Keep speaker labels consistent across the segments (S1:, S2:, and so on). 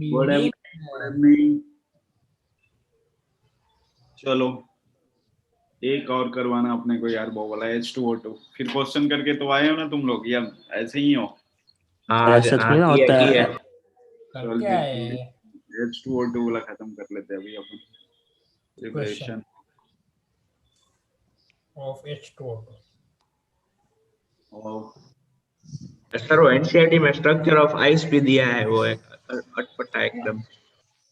S1: Good evening. चलो एक और करवाना अपने को यार, वो वाला H2O2 फिर क्वेश्चन करके तो आए हो ना तुम लोग, या ऐसे ही हो?
S2: ऐसा थोड़ी ना होता है।
S1: चल फिर H2O2 वाला खत्म कर लेते हैं अभी अपन, प्रिपरेशन
S3: ऑफ H2O2।
S1: और
S4: सर वो एनसीईआरटी में स्ट्रक्चर ऑफ आइस भी दिया है, वो एक अटपटा एकदम।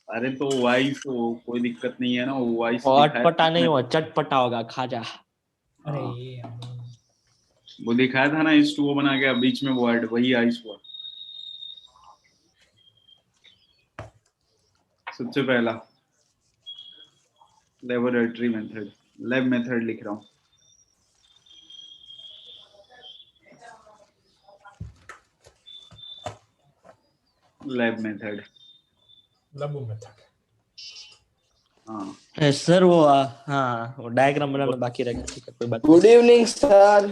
S1: अरे तो वाइस हो, कोई दिक्कत नहीं है ना, वो वाइस
S2: अटपटा नहीं हुआ, चटपटा होगा, खा जा।
S3: अरे
S1: वो दिखाया था ना H2O बना के, बीच में वर्ड वही आइस हुआ। सबसे पहला लेबोरेटरी मेथड, लैब मेथड लिख रहा हूँ। लैब मेथड,
S3: लबू मेथड।
S1: हाँ
S2: सर वो हाँ वो डायग्राम बनाना बाकी रह गया, ठीक है कोई बात
S5: good evening sir.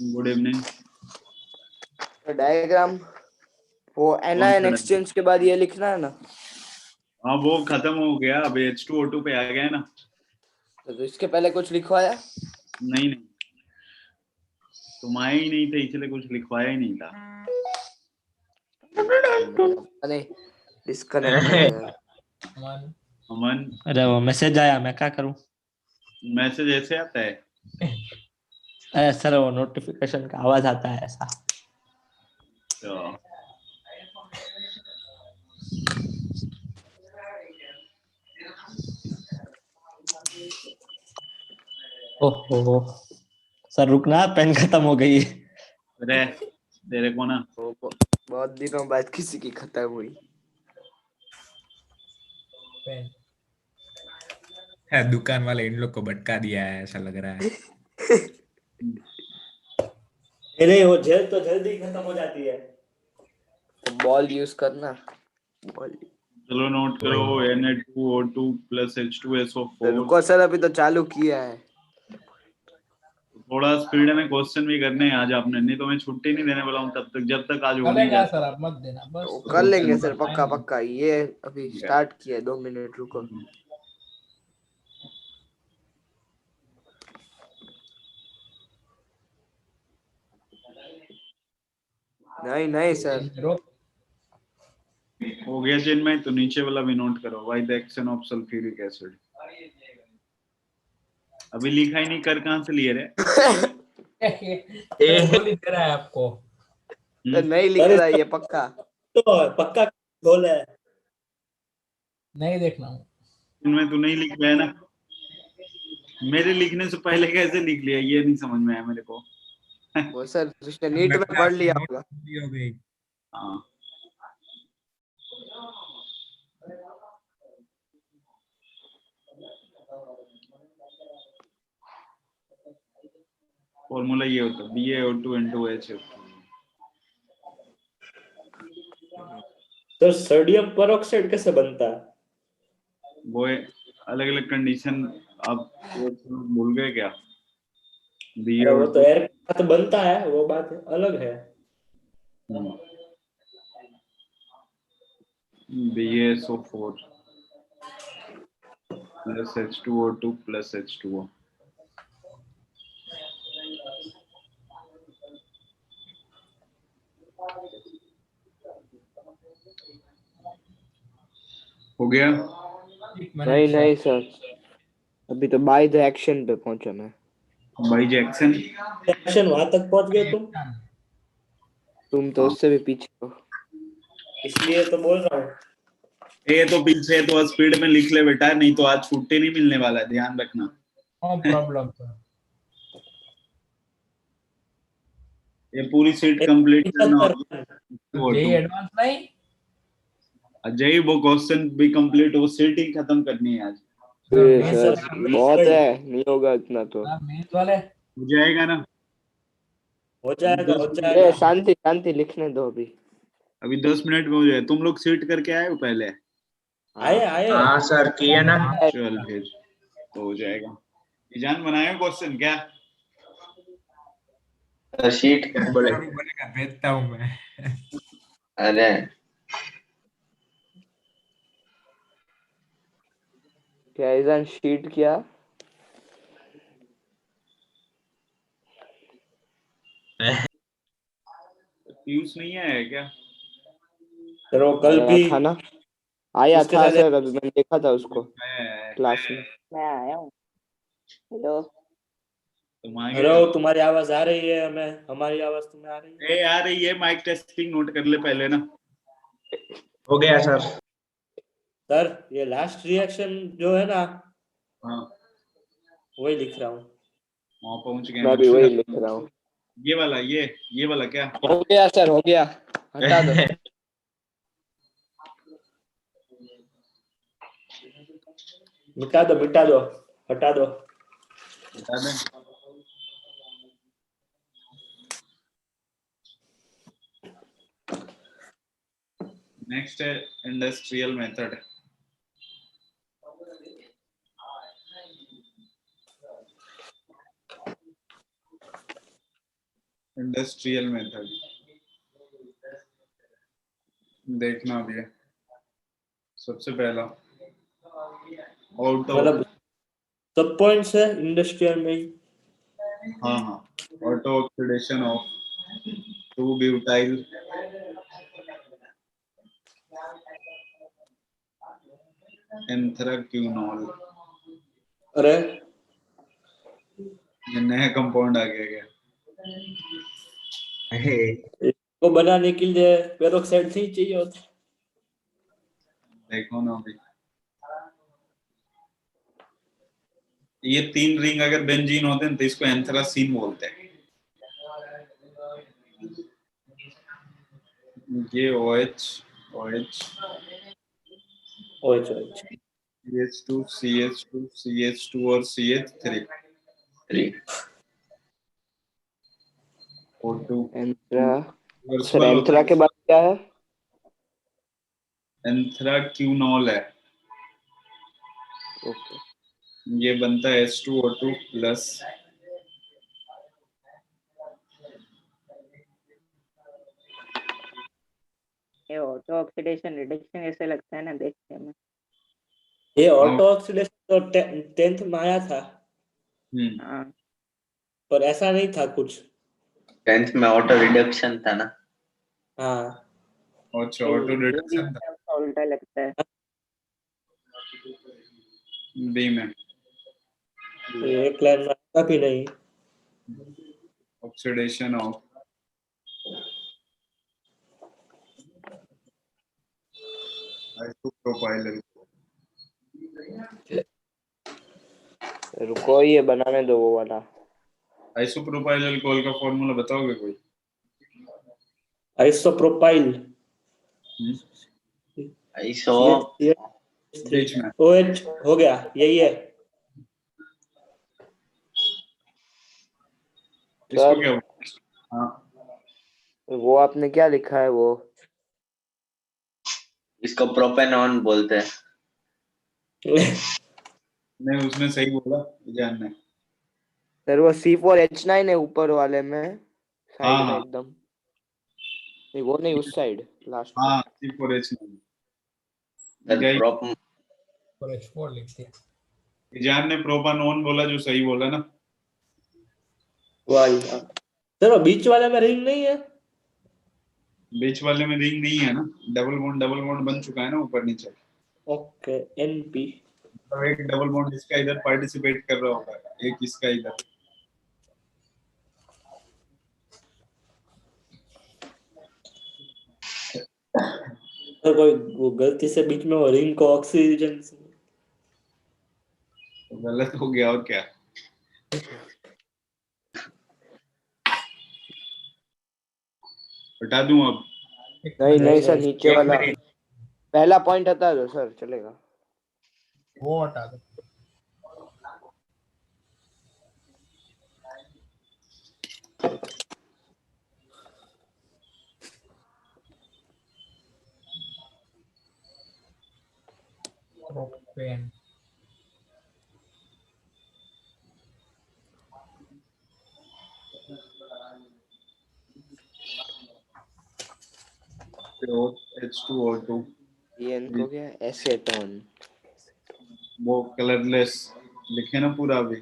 S1: Good evening.
S5: Diagram वो एनायन एक्सचेंज के बाद ये लिखना है ना?
S1: हाँ वो खत्म हो गया, अब H2O2 पे आ गया है ना।
S5: तो इसके पहले कुछ लिखवाया?
S1: नहीं तुम आए ही नहीं थे, इसलिए कुछ लिखवाया ही नहीं था।
S5: अरे डिस्कनेक्ट।
S1: अमन
S2: अरे वो मैसेज आया, मैं क्या करूं?
S1: मैसेज ऐसे आता है?
S2: अरे सर वो नोटिफिकेशन का आवाज आता है ऐसा।
S1: तो
S2: ओहो सर रुकना, पेन खत्म हो गई।
S1: अरे तेरे को ना
S5: बहुत दिनों बाद किसी की खत्म हुई।
S3: पेन
S6: है, दुकान वाले इन लोग को भटका दिया है ऐसा लग रहा है।
S2: अरे वो जेल तो जल्दी खत्म हो जाती है।
S5: तो बॉल यूज करना, बॉल।
S1: चलो नोट करो, Na2O2 प्लस H2SO4।
S5: रुको सर, अभी तो चालू किया है।
S1: थोड़ा स्पीड में क्वेश्चन भी करने हैं आज आपने, नहीं तो मैं छुट्टी नहीं देने वाला हूँ तब तक, जब तक आज हो नहीं
S3: चलेगा
S1: जाता।
S3: सर, आप मत देना बस।
S5: वो कर लेंगे सर, पक्का पक्का। ये अभी स्टार्ट किया है, 2 मिनट रुको। नहीं सर,
S1: हो गया चिन्मय, तो नीचे वाला भी नोट करो, why the action of sulphuric acid. अभी लिखा ही नहीं, कर कहाँ से लिए रे?
S3: बोल ही दे रहा है आपको।
S5: नहीं लिख रहा है ये पक्का।
S2: तो पक्का गोल है।
S3: नहीं देखना हूँ।
S1: चिन्मय तू नहीं लिख रहा है ना? मेरे लिखने से पहले कैसे लिख लिया, ये नहीं समझ में आया मेरे को।
S5: वो सर उसने नीट में पढ़ लिया होगा।
S6: हो गई।
S1: हाँ फॉर्मूला ये होता है BaO2 into HF।
S2: तो सोडियम पेरोक्साइड कैसे बनता है?
S1: वो अलग अलग कंडीशन, आप वो भूल गए क्या?
S2: अरे वो तो
S1: BaO2
S2: एयर के साथ बनता है, वो बात अलग है।
S1: BaSO4 plus H2O2 plus H2O। हो गया?
S5: नहीं सर, अभी तो बाय द एक्शन पे पहुंचा मैं।
S1: बाई जैक्सन
S2: एक्शन वहां तक पहुंच गए
S5: तुम तो उससे भी पीछे हो।
S2: इसलिए तो बोल रहा हूँ।
S1: ये तो पीछे तो स्पीड में लिख ले बेटा, नहीं तो आज छुट्टी नहीं मिलने वाला है, ध्यान रखना।
S3: No problem sir.
S1: ये पूरी सीट कंप्लीट करना होगा।
S3: ये एडवांस नहीं।
S1: अजय वो क्वेश्चन भी कंप्लीट, वो सीट ही खत्म करनी है आज।
S5: सर बहुत है, नहीं होगा इतना तो।
S3: मेंस वाले
S1: हो जाएगा ना?
S2: हो जाएगा।
S5: शांति लिखने दो
S1: अभी 10 मिनट में हो जाए। तुम लोग सीट करके आए हो पहले?
S2: आए
S4: हाँ सर, किया ना।
S1: चल फिर तो हो जाएगा। ईजान बनाए क्वेश्चन क्या?
S4: शीट बोले।
S6: बनेगा, भेजता हूँ मैं।
S4: अरे
S5: क्या इजन शीट क्या?
S1: पीयूष नहीं आया क्या?
S2: सर वो कल
S5: आया
S2: भी
S5: था ना, आया
S2: उसके
S5: था
S2: साथ
S5: सर, अभी मैंने देखा था उसको
S1: मैं
S5: क्लास में। मैं आया हूँ। हेलो।
S1: तुम आ गए
S2: हेलो,
S1: हो?
S2: तुम्हारी आवाज आ रही है हमें, हमारी आवाज तुम्हें आ रही है?
S1: ए आ रही है, माइक टेस्टिंग नोट कर ले पहले ना।
S4: हो गया सर।
S2: सर ये लास्ट रिएक्शन जो है ना,
S1: हाँ,
S2: वही लिख रहा हूँ।
S1: वहां पहुंच गए
S5: मैं
S1: ना।
S5: भी वही लिख रहा हूँ।
S1: ये वाला, ये वाला क्या?
S5: हो गया सर, हो गया, हटा दो।
S2: मिटा दो, मिटा दो, हटा दो।
S1: बता दें। नेक्स्ट है इंडस्ट्रियल मेथड। इंडस्ट्रियल मेथड देखना भी है। सबसे पहला ऑटो।
S2: मतलब सब पॉइंट्स है इंडस्ट्रियल में ही।
S1: हाँ हाँ, ऑटो ऑक्सीडेशन ऑफ 2 ब्यूटाइल एंथ्राक्विनोल।
S2: अरे
S1: ये नया कंपाउंड आ गया क्या?
S2: इसको बनाने के लिए पेरोक्साइड नहीं चाहिए होता।
S1: देखो ना अभी, ये 3 रिंग अगर बेंजीन होते हैं तो इसको एंथ्रासीन बोलते हैं। ये OH OH
S2: OH OH
S1: CH2 CH2 CH2 और CH3 O2
S5: एंथ्रा। सर
S1: रिवर्सिबल होता
S5: एंथ्रा के
S1: है।
S5: बाद क्या है?
S1: एंथ्राक्विनोल है।
S5: ओके।
S1: ये बनता है H2O2 प्लस।
S7: ये ऑटो ऑक्सीडेशन रिडक्शन ऐसे लगता है ना देखने में।
S2: ये ऑटो ऑक्सीडेशन तो 10th में आया था,
S7: हाँ,
S2: पर ऐसा नहीं था कुछ।
S8: 10th में ऑटो रिडक्शन था ना।
S2: हाँ,
S1: अच्छा, ऑटो
S7: ये भी
S1: रिडक्शन था
S7: उसका उल्टा लगता है।
S1: बी में।
S2: एक लाइन में आता भी नहीं।
S1: Oxidation of isopropyl.
S5: रुको, ये बनाने दो वो वाला।
S1: आइसोप्रोपाइल अल्कोहल का फॉर्मूला बताओगे कोई?
S2: आइसोप्रोपाइल
S8: आइसो
S1: बीच में।
S2: OH हो गया, यही है।
S1: इसको
S5: सर
S1: क्या? हाँ,
S5: वो आपने क्या लिखा है वो?
S8: इसको प्रोपेनॉन बोलते हैं।
S1: नहीं उसने सही बोला जान ने।
S5: सर वो C4H9 है ऊपर वाले में, साइड
S1: हाँ
S5: में
S1: हाँ
S5: एकदम। नहीं वो नहीं, उस साइड लास्ट पे।
S1: हाँ, C4H नहीं।
S8: सर
S1: यही
S8: प्रोप
S3: और H4 लिख दिया।
S1: जान ने प्रोपानोन बोला जो सही बोला ना।
S2: वाह चलो, बीच वाले में रिंग नहीं है।
S1: बीच वाले में रिंग नहीं है ना, डबल बॉन्ड बन चुका है ना ऊपर नीचे।
S2: Okay, NP।
S1: तो एक डबल बॉन्ड इसका इधर पार्टिसिपेट कर रहा होगा, एक इसका इधर।
S2: तो कोई वो गलती से बीच में वो रिंग को ऑक्सीजन।
S1: तो गलत हो गया और क्या। हटा दूं अब?
S5: नहीं नहीं
S2: नहीं
S5: सर,
S2: नहीं,
S5: नीचे वाला पहला पॉइंट हटा दो सर, चलेगा।
S3: वो हटा दो। प्रोपेन।
S1: H2O2
S5: ये इनको क्या, एसीटोन।
S1: वो कलरलेस लिखे ना पूरा अभी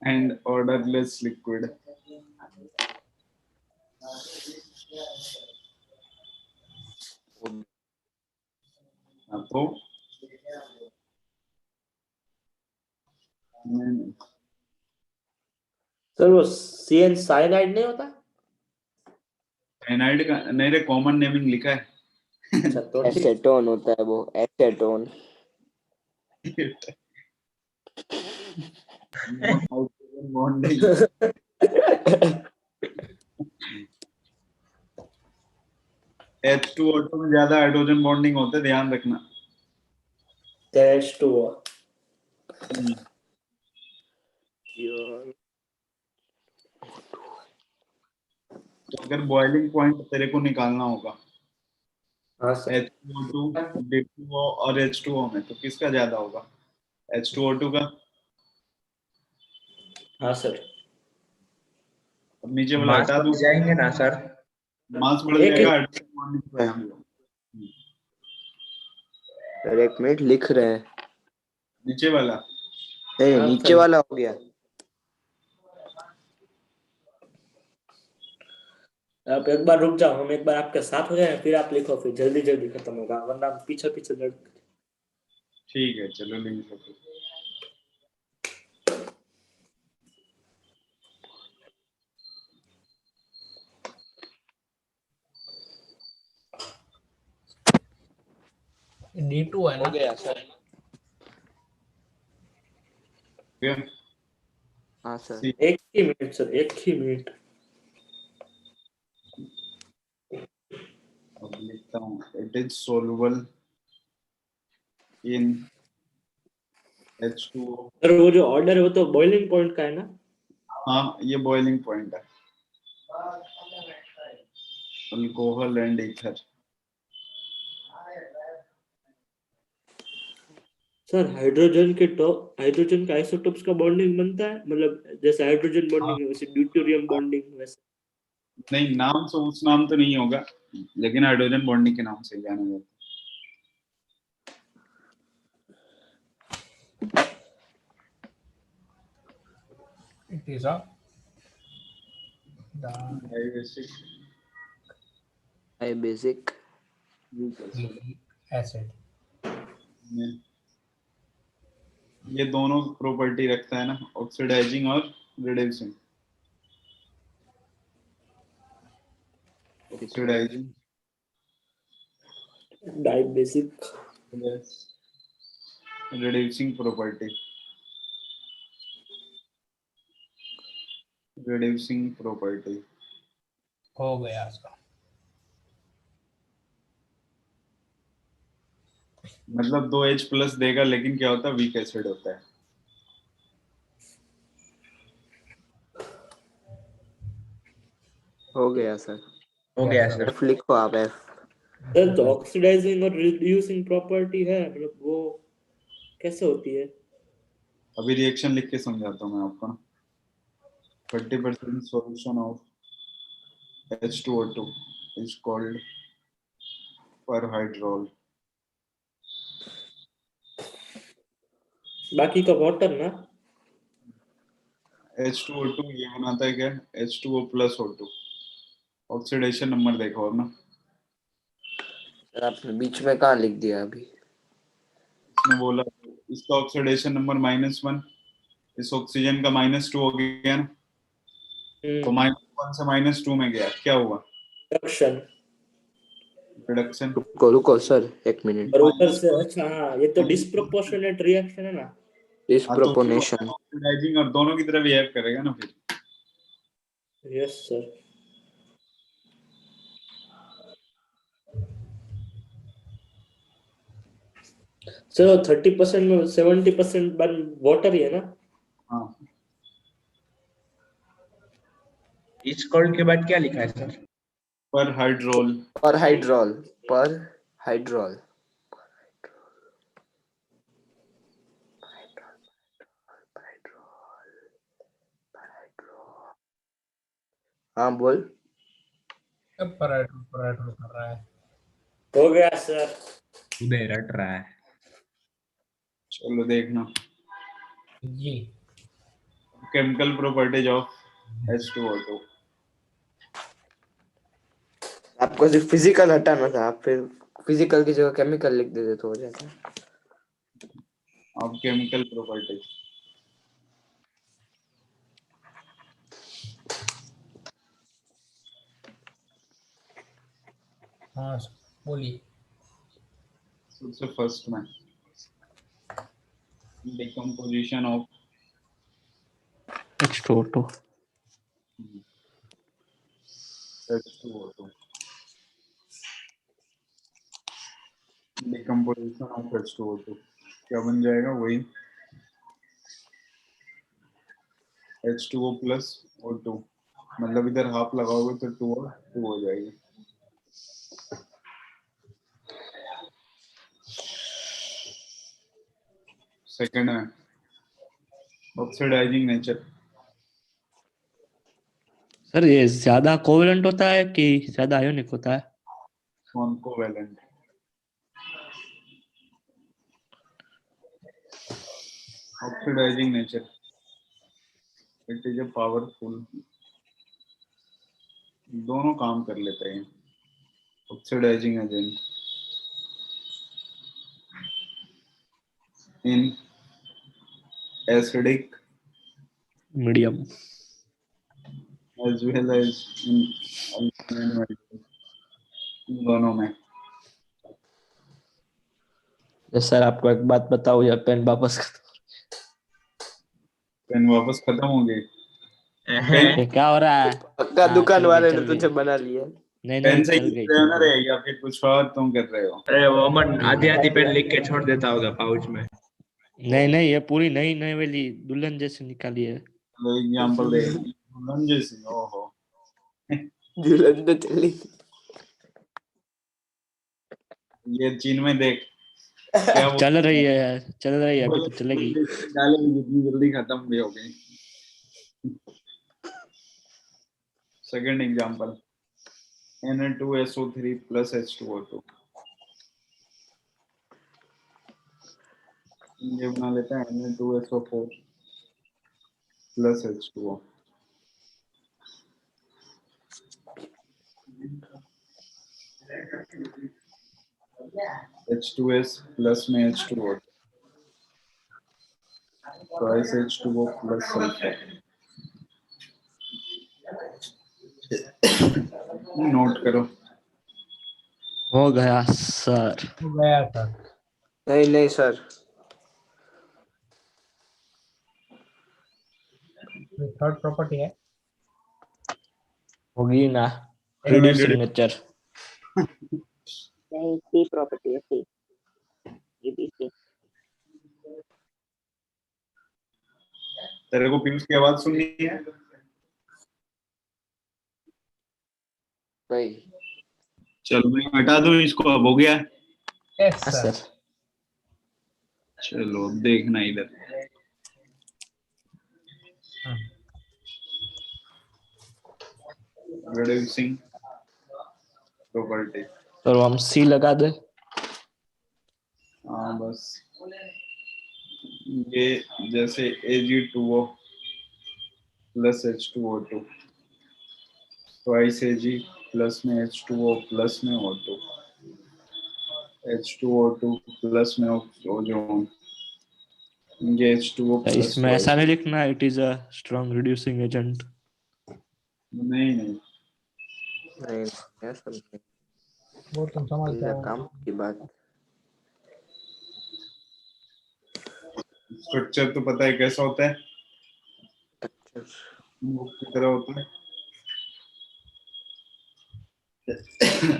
S1: एंड ऑर्डरलेस लिक्विड। तो
S2: सर वो CN साइनाइड नहीं होता?
S1: साइनाइड का नहीं रे, कॉमन नेमिंग लिखा है।
S2: अच्छा तो ठीक।
S5: एसेटोन होता है वो, एसेटोन।
S1: बॉन्डिंग। H2O2 में ज्यादा हाइड्रोजन बॉन्डिंग होते, ध्यान रखना।
S2: H2O।
S1: तो अगर बॉइलिंग पॉइंट तेरे को निकालना होगा
S2: हाँ सर।
S1: H2O2, D2O और H2O में, तो किसका ज्यादा होगा? H2O2 का।
S2: हाँ सर।
S1: अब नीचे वाला
S4: मास
S1: हटा
S4: बढ़
S1: दूं,
S4: जाएंगे ना सर।
S1: मास बढ़
S2: एक
S1: जाएगा, हाइड्रोजन बॉन्डिंग पे हम लोग।
S5: सर एक मिनट, लिख रहे हैं।
S1: नीचे वाला।
S5: नहीं,
S2: हाँ,
S5: नीचे
S2: सर।
S5: वाला हो गया।
S2: आप एक बार रुक जाओ, हम एक बार आपके साथ हो जाए, फिर आप लिखो, फिर जल्दी जल्दी खत्म होगा, वरना हम पीछे पीछे लड़।
S1: ठीक है, चलो लिख लो।
S3: D2 है
S5: हो
S3: ना?
S5: गया सर।
S1: ठीक है।
S5: हाँ सर।
S1: See,
S2: एक ही मिनट सर, एक ही मिनट।
S1: अब लिखता हूँ, it is soluble in H2O।
S2: Sir वो जो ऑर्डर है वो तो बॉइलिंग पॉइंट का है ना?
S1: हाँ, ये बॉइलिंग पॉइंट है। Alcohol and ether.
S2: Sir hydrogen का आइसोटोप्स का बॉन्डिंग बनता है, मतलब जैसे हाइड्रोजन बॉन्डिंग है वैसे ड्यूटेरियम बॉन्डिंग वैसे।
S1: नहीं, नाम से उस नाम तो नहीं होगा, लेकिन हाइड्रोजन बॉन्डिंग के नाम से जाना जाता है।
S3: It is a the
S1: Diasic
S5: I basic.
S3: nucleic acid.
S1: में ये दोनों प्रॉपर्टी रखता है ना, ऑक्सीडाइजिंग और reducing. Oxidising
S2: dibasic.
S1: Reducing property. Reducing property.
S3: हो गया सर।
S1: मतलब 2H प्लस देगा, लेकिन क्या होता है, वीक एसिड होता है।
S5: हो गया सर।
S4: हो गया सर।
S5: एफ लिखो आप, एफ।
S2: सर तो ऑक्सीडाइजिंग और रिड्यूसिंग प्रॉपर्टी है, मतलब वो कैसे होती है?
S1: अभी रिएक्शन लिख के समझाता हूँ मैं आपको। 30% solution of H2O2 is called परहाइड्रोल।
S2: बाकी का वाटर ना?
S1: H2O2 ये बनाता है क्या, H2O plus O2। Oxidation number देखो अब ना,
S5: सर आपने बीच में कहाँ लिख दिया अभी?
S1: इसमें बोला इसका ऑक्सीडेशन नंबर -1, इस ऑक्सीजन का -2 हो गया ना, तो -1 से -2 में गया, क्या हुआ?
S2: रिडक्शन।
S1: रिडक्शन।
S5: रुको रुको सर, एक मिनट।
S2: और ऊपर से अच्छा, हाँ ये तो डिस्प्रोपोर्शनेट रिएक्शन है ना?
S1: हाँ, तो फिर
S5: डिस्प्रोपोर्शनेशन।
S1: ऑक्सीडाइजिंग और दोनों की तरफ बिहेव करेगा ना फिर।
S2: Yes sir. सर 30% में 70% बन वाटर ही है ना?
S1: हाँ,
S4: इस कॉल्ड के बाद क्या लिखा है सर?
S1: परहाइड्रोल।
S5: पर हाइड्रोल। पर हाइड्रोल। हाँ बोल।
S3: अब पराठो पराठो कर रहा है।
S2: हो गया सर।
S6: उदय रट रहा है।
S1: चलो देखना
S3: जी
S1: केमिकल प्रॉपर्टीज ऑफ H2O2।
S5: आपको सिर्फ फिजिकल हटाना था, आप फिर फिजिकल की जगह केमिकल लिख देते तो हो जाता।
S1: अब केमिकल प्रॉपर्टीज
S3: हाँ सर, बोलिए।
S1: सबसे फर्स्ट में decomposition of
S5: H2O2
S1: H2O2 decomposition of H2O2 क्या बन जाएगा? वही H2O प्लस O2, मतलब इधर हाफ लगाओगे तो 2 और 2 हो जाएगी। सेकंड है ऑक्सीडाइजिंग नेचर।
S2: सर ये ज्यादा कोवेलेंट होता है कि ज्यादा आयोनिक होता है?
S1: Non covalent. Oxidising nature it is a powerful, दोनों काम कर लेते हैं oxidising agent in acidic
S2: medium.
S1: as well as in alkaline material, दोनों में।
S2: सर आपको एक बात बताओ, या पेन वापस कर
S1: पेन वापस खत्म हो गई।
S2: दो। ये क्या हो रहा है?
S5: पक्का
S2: हाँ,
S5: दुकान
S2: चल गई,
S5: वाले
S2: चल
S5: ने
S2: गई।
S5: तुझे बना लिया।
S2: नहीं
S1: पेन
S2: नहीं,
S1: से
S2: चल
S1: ही
S2: गई,
S1: लिख रहे हो ना
S2: चल
S1: रे,
S2: गई।
S1: या फिर कुछ और तुम कर रहे हो?
S4: अरे वो अमन आधी आधी पेन लिख के छोड़ देता होगा पाउच में।
S2: नहीं नहीं, ये पूरी नई नई वाली दुल्हन जैसी निकाली है।
S1: चलो एग्जांपल दे। दुल्हन जैसी, ओहो
S5: दुल्हन तो चली।
S1: ये चीन में देख क्या वो
S2: चल रही है यार, चल रही है, अभी तो चलेगी।
S1: डालेंगे जितनी जल्दी खत्म भी हो गई। Second example Na2SO3 plus H2O2, ये बना लेते हैं Na2SO4 plus H2O। H2S plus में H2O, twice H2O plus sulphur. Note करो।
S2: हो गया सर।
S3: हो गया सर।
S5: नहीं नहीं सर,
S3: थर्ड प्रॉपर्टी है
S2: होगी ना,
S1: अरे मैं
S2: रिड्यूसिंग नेचर।
S7: नहीं, सी प्रॉपर्टी है, सी ABC।
S1: तेरे को पीयूष की आवाज सुननी है?
S5: भाई
S1: चलो मैं हटा दूं इसको, अब हो गया।
S3: यस
S2: हाँ
S3: सर।
S2: सर।
S1: चलो अब देखना इधर। Reducing property.
S2: तो हम सी लगा दे।
S1: हाँ बस ये जैसे Ag2O plus H2O2, twice Ag plus में H2O प्लस में O2, H2O2 प्लस में ओजोन, ये H2O प्लस
S2: इसमें ऐसा नहीं लिखना it is a strong reducing agent.
S1: नहीं नहीं,
S5: नहीं ऐसा नहीं,
S3: वो तुम समझते
S5: ये
S3: हो।
S5: काम की बात।
S1: स्ट्रक्चर तो पता है कैसा होता है, बुक की तरह होता है।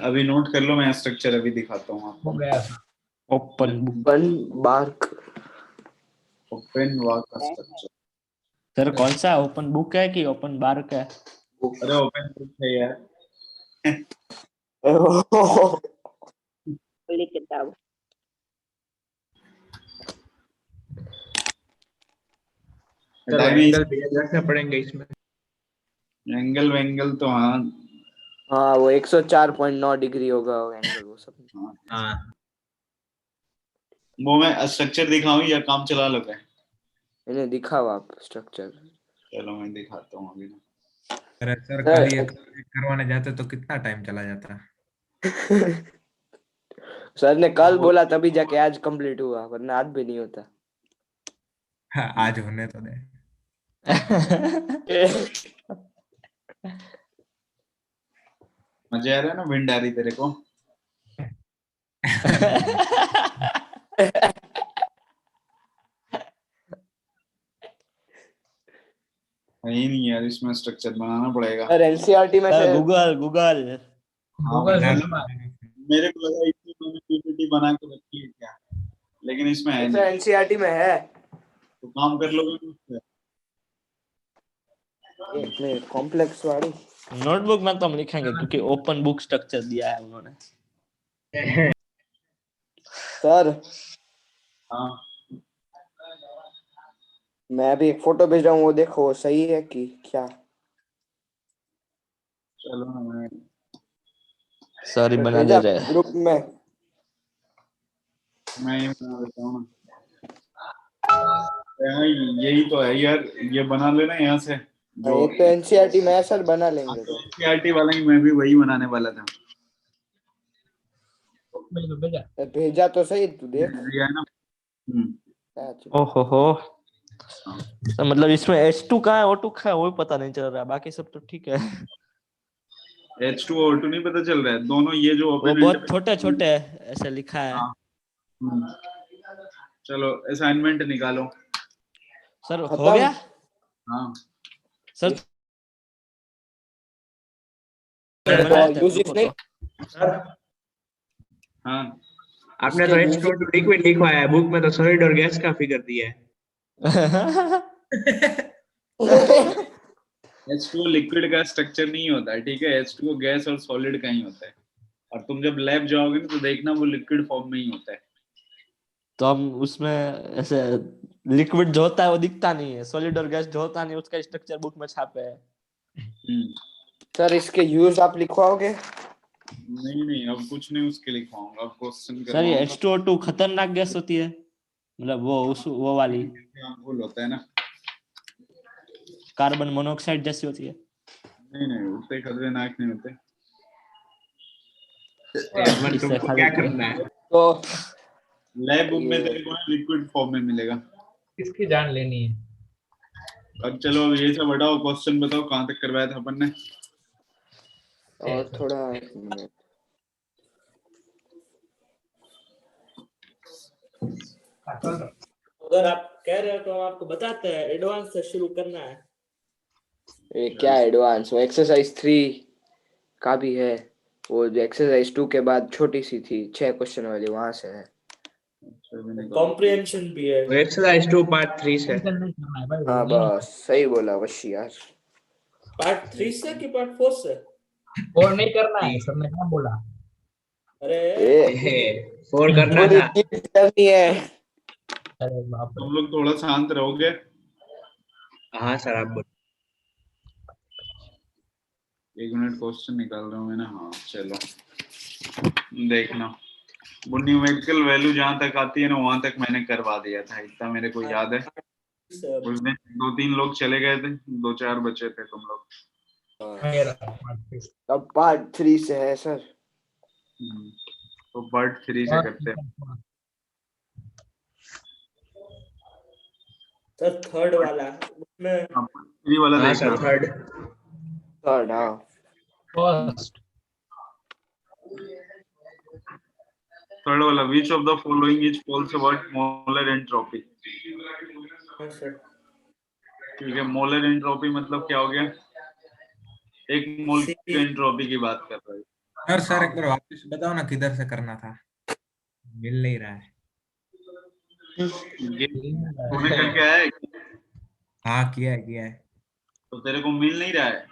S1: अभी नोट कर लो, मैं स्ट्रक्चर अभी दिखाता हूँ
S3: हो
S1: आपको।
S3: गया सर।
S2: Open book.
S5: वन बार्क।
S1: ओपन वाक का स्ट्रक्चर।
S2: सर कौन सा ओपन बुक है कि ओपन बार्क है?
S1: अरे ओपन बुक है यार।
S7: खुली किताब।
S4: सर एंगल भी रखने पड़ेंगे इसमें।
S1: एंगल वेंगल तो हाँ
S5: हाँ वो 104.9 डिग्री होगा एंगल, वो सब।
S4: हाँ
S1: वो मैं स्ट्रक्चर दिखाऊं या काम चला लोगे?
S5: इन्हें दिखाओ आप स्ट्रक्चर।
S1: चलो मैं दिखाता हूँ अभी ना।
S6: अरे सर कल ये करवाने जाते तो कितना टाइम चला जाता।
S5: सर ने कल बोला तभी जाके आज कंप्लीट हुआ, वरना आज भी नहीं होता।
S6: हाँ, आज होने तो दे।
S1: मजे आ रहा है ना विंड आ रही तेरे को? है ही नहीं यार, इसमें स्ट्रक्चर बनाना पड़ेगा।
S5: सर एनसीईआरटी में से
S2: गूगल गूगल
S1: हाँ,
S3: गूगल
S1: बना
S3: से
S1: लो। मेरे को लगा इसमें मैंने पीपीटी बना के रखी है क्या, लेकिन इसमें है
S5: सर
S1: नहीं।
S5: एनसीईआरटी में है।
S1: तो काम कर लोगे ना उससे?
S5: एक मिनट, कॉम्प्लेक्स वाली
S2: नोटबुक में तो हम लिखेंगे क्योंकि ओपन बुक स्ट्रक्चर दिया है उन्होंने।
S5: सर
S1: हाँ
S5: मैं अभी एक फोटो भेज रहा हूँ, वो देखो वो सही है कि क्या।
S1: चलो ना,
S2: सॉरी बना
S5: भेजा
S2: दे रहे।
S5: ग्रुप में।
S1: मैं ये बना देता हूँ ना। हाँ, यही तो है यार, ये बना लेना यहाँ से जो।
S5: एक तो एनसीईआरटी में है सर, बना लेंगे तो।
S1: एनसीईआरटी वाला ही मैं भी वही बनाने वाला था।
S3: भेजा।
S5: भेजा तो सही, तू देख।
S1: दिया है ना।
S5: क्या चीज़?
S2: ओहो हो, तो मतलब इसमें H2 कहाँ है O2 कहाँ है वो भी पता नहीं चल रहा है, बाकी सब तो ठीक है।
S1: H2 और O2 नहीं पता चल रहा है, दोनों ये जो
S2: वो
S1: ओपन
S2: बहुत छोटे छोटे ऐसे लिखा है।
S1: चलो असाइनमेंट निकालो।
S2: सर हो
S5: खत्म?
S2: गया
S1: हाँ
S2: सर।
S5: यूजिस नहीं।
S1: हाँ
S4: आपने तो H2O2 लिक्विड लिखवाया है, बुक में तो सॉलिड और गैस का फिगर दिया है।
S1: H2O लिक्विड का स्ट्रक्चर नहीं होता है, ठीक है। H2O गैस और सॉलिड का ही होता है, और तुम जब लैब जाओगे ना तो देखना वो लिक्विड फॉर्म में ही होता है।
S2: तो हम उसमें ऐसे लिक्विड जो होता है वो दिखता नहीं है, सॉलिड और गैस जो होता नहीं उसका स्ट्रक्चर बुक में छापे है।
S5: सर इसके यूज आप लिखवाओगे?
S1: नहीं नहीं, अब कुछ नहीं उसके लिखवाऊंगा, अब क्वेश्चन
S2: सर ये
S1: करवाऊंगा।
S2: H2O2 खतरनाक गैस होती है, मतलब वो वाली
S1: भूल होता है ना।
S2: कार्बन मोनोऑक्साइड जैसी होती है।
S1: नहीं नहीं, उतने खतरनाक नहीं होते।
S4: तुमको क्या करना है?
S5: तो
S1: लैब बुक में तेरे को लिक्विड फॉर्म में मिलेगा।
S3: किसकी जान लेनी है?
S1: अब चलो, अब ये सब हटाओ, क्वेश्चन बताओ कहाँ तक करवाया था अपन ने।
S5: और थोड़ा एक मिनट।
S2: अगर आप कह रहे हो तो हम आपको बताते हैं, एडवांस से शुरू करना है।
S5: ये क्या एडवांस? वो एक्सरसाइज 3 का भी है, वो जो एक्सरसाइज 2 के बाद छोटी सी थी 6 क्वेश्चन वाली, वहां से है।
S2: कॉम्प्रिहेंशन भी है।
S4: एक्सरसाइज 2 पार्ट 3 से।
S3: टेंशन नहीं करना है भाई,
S5: हाँ
S3: वो नहीं
S5: बस सही बोला वश यार।
S2: पार्ट 3 से कि पार्ट 4 से?
S3: और नहीं करना है, सर ने क्या बोला?
S2: अरे
S4: 4 करना
S5: पूरी
S4: था।
S5: चीज करनी है।
S3: अरे बाप रे।
S1: तुम लोग थोड़ा शांत रहोगे?
S4: हाँ सर आप बोलो।
S1: 1 मिनट, क्वेश्चन निकाल रहा हूँ मैं ना। हाँ चलो देखना, वो न्यूमेरिकल वैल्यू जहाँ तक आती है ना वहां तक मैंने करवा दिया था, इतना मेरे को याद है। उस दिन 2-3 लोग चले गए थे, 2-4 बचे थे तुम लोग।
S3: मेरा
S5: अब पार्ट 3 से है सर।
S1: तो पार्ट 3 से करते हैं।
S2: सर थर्ड वाला उसमें।
S1: पार्ट 3 वाला
S4: हाँ
S1: देखना।
S4: Sir third.
S5: थर्ड हाँ।
S3: फर्स्ट
S1: थर्ड वाला, which of the following is false about molar entropy? ठीक है, मोलर एंट्रोपी मतलब क्या हो गया? एक मोल की एंट्रोपी की बात कर रहा है।
S6: सर एक बार वापस बताओ ना किधर से करना था, मिल नहीं रहा है।
S1: ये तूने करके आया है?
S6: हाँ किया है।
S1: तो तेरे को मिल नहीं रहा है?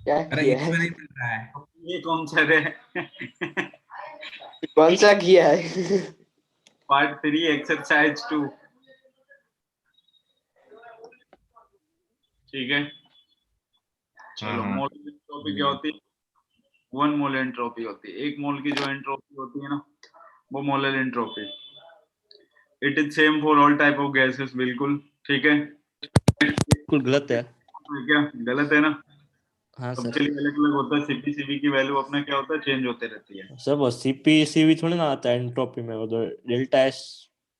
S5: क्या
S6: अरे
S5: किया
S6: इसमें
S5: है?
S6: नहीं मिल रहा है।
S1: ये कौन सा रे?
S5: कौन सा किया है?
S1: Part 3 exercise 2। ठीक है चलो।
S6: हाँ।
S1: मोलर एंट्रोपी क्या होती है? 1 मोल एंट्रोपी होती है। 1 मोल की जो एंट्रोपी होती है ना, वो molar entropy. It is same for all type of gases, बिल्कुल ठीक है।
S2: बिल्कुल गलत है।
S1: क्या गलत है ना?
S2: हाँ सर।
S1: सबके लिए अलग अलग होता है, सीपी सीवी की वैल्यू अपना क्या होता है, चेंज होते रहती है।
S2: सर वो सीपी सीवी थोड़ी ना आता है एंट्रोपी में, वो तो डेल्टा एस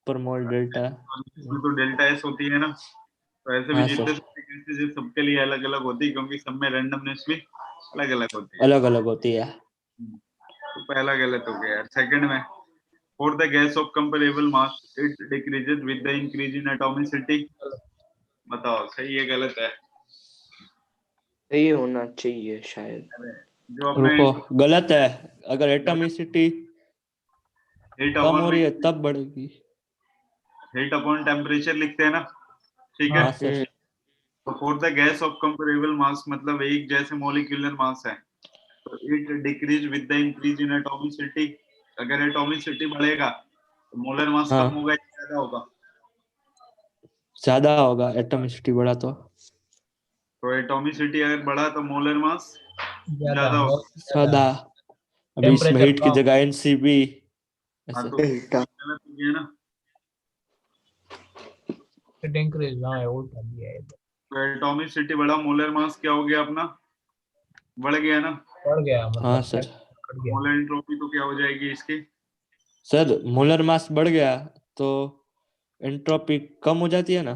S2: पर मोल डेल्टा।
S1: इसमें तो डेल्टा एस होती है ना, तो ऐसे भी
S2: हाँ
S1: जितने
S2: सर,
S1: सारे गैसेस है सबके लिए अलग अलग होती है, क्योंकि सब में रैंडमनेस भी अलग अलग होती है।
S2: अलग अलग होती है।
S1: तो पहला गलत हो गया यार। सेकंड में, for the gas of comparable mass it decreases with the increase in atomicity. बताओ सही है गलत है?
S5: सही होना चाहिए शायद।
S1: जो अपने
S2: रुको, गलत है। अगर एटॉमिसिटी
S1: हीट
S2: कम हो
S1: अपॉन
S2: रही है तब बढ़ेगी।
S1: हीट अपॉन टेम्परेचर लिखते हैं ना, ठीक है।
S2: हाँ सर।
S1: तो for the gas of comparable mass मतलब एक जैसे मॉलिक्यूलर मास है, तो it decreases with the increase in atomicity. अगर एटॉमिसिटी बढ़ेगा तो मोलर मास
S2: हाँ,
S1: कम होगा या ज्यादा होगा?
S2: ज्यादा होगा एटॉमिसिटी बढ़ा तो।
S1: तो एटॉमिसिटी अगर बढ़ा तो मोलर मास
S3: ज्यादा
S1: ज्यादा होगा।
S2: ज्यादा। अभी इसमें
S3: टेम्परेचर
S2: हीट की
S3: कम।
S2: जगह एनसीबी
S1: हाँ
S2: ऐसे।
S1: तो गलत हो गया ना।
S3: इंक्रीज, हाँ उल्टा दिया है।
S1: तो एटॉमिसिटी बढ़ा, मोलर मास क्या हो गया अपना, बढ़ गया ना।
S3: बढ़ गया
S2: हाँ
S3: मतलब
S2: सर।
S3: बढ़ गया।
S1: मोलर एंट्रोपी तो क्या हो जाएगी इसकी?
S2: सर मोलर मास बढ़ गया तो एंट्रोपी कम हो जाती है ना।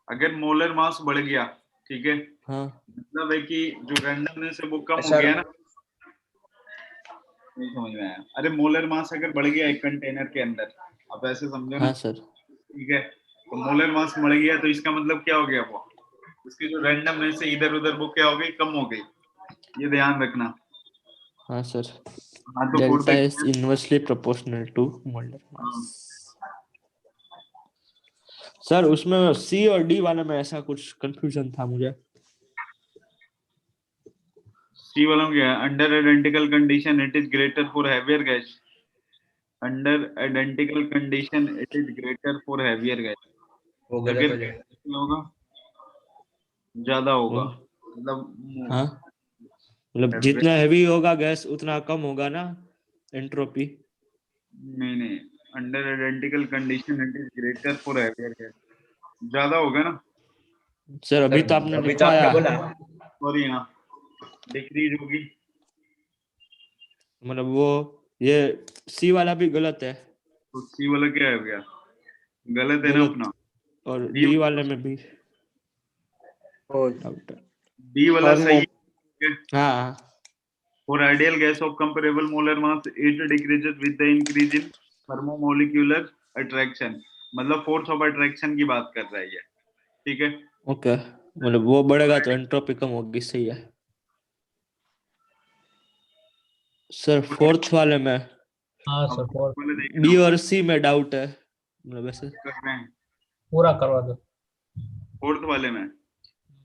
S1: अगर मोलर मास बढ़ गया, ठीक है,
S2: हाँ
S1: मतलब है कि जो रैंडमनेस है वो कम हो
S4: सर
S1: गया ना। नहीं समझ में आया। अरे मोलर मास अगर बढ़ गया एक कंटेनर के अंदर, आप ऐसे समझो ना,
S2: हाँ सर।
S1: ठीक है, तो मोलर मास बढ़ गया तो इसका मतलब क्या हो गया, वो उसकी जो रैंडमनेस है इधर उधर वो क्या हो गई, कम हो गई। ये ध्यान रखना।
S2: हाँ सर।
S1: हाँ तो four
S2: delta
S1: the
S2: is inversely proportional to molar mass. Sir उसमें सी और डी वाले में ऐसा कुछ कंफ्यूजन था मुझे।
S1: सी वाला क्या है, under identical condition it is greater for heavier gas. Under identical condition it is greater for heavier gas.
S4: वो गलत
S1: अगर
S4: हो जाएगा।
S1: क्या होगा, ज्यादा होगा,
S2: वो
S1: मतलब
S2: हाँ, मतलब जितना हैवी होगा गैस उतना कम होगा ना एंट्रोपी।
S1: नहीं नहीं, under identical condition it is greater for heavier gas, ज्यादा होगा ना।
S2: सर अभी तो आपने
S4: अभी तो
S2: लिखवाया,
S4: आपने बोला।
S1: सॉरी, हाँ डिक्रीज होगी।
S2: मतलब वो ये सी वाला भी गलत है।
S1: तो सी वाला क्या हो गया, गलत है ना
S2: गलत।
S1: अपना।
S2: और
S1: डी
S2: डी वाले में भी
S5: और
S2: डाउट है।
S1: डी वाला
S5: थर्मो
S1: सही है।
S2: हाँ
S1: For ideal gas of comparable molar mass, it decreases with the increase in thermomolecular attraction। मतलब फोर्स ऑफ अट्रैक्शन की बात कर रहा है ये, ठीक है।
S2: ओके, मतलब वो बढ़ेगा तो एंट्रोपी कम होगी, सही है। सर फोर्थ वाले में
S3: हाँ
S1: अब
S3: सपोर्ट
S1: वाले देखना
S2: बी और सी में डाउट है, मतलब ऐसे।
S1: कर रहे हैं।
S3: पूरा करवा दो।
S1: फोर्थ वाले में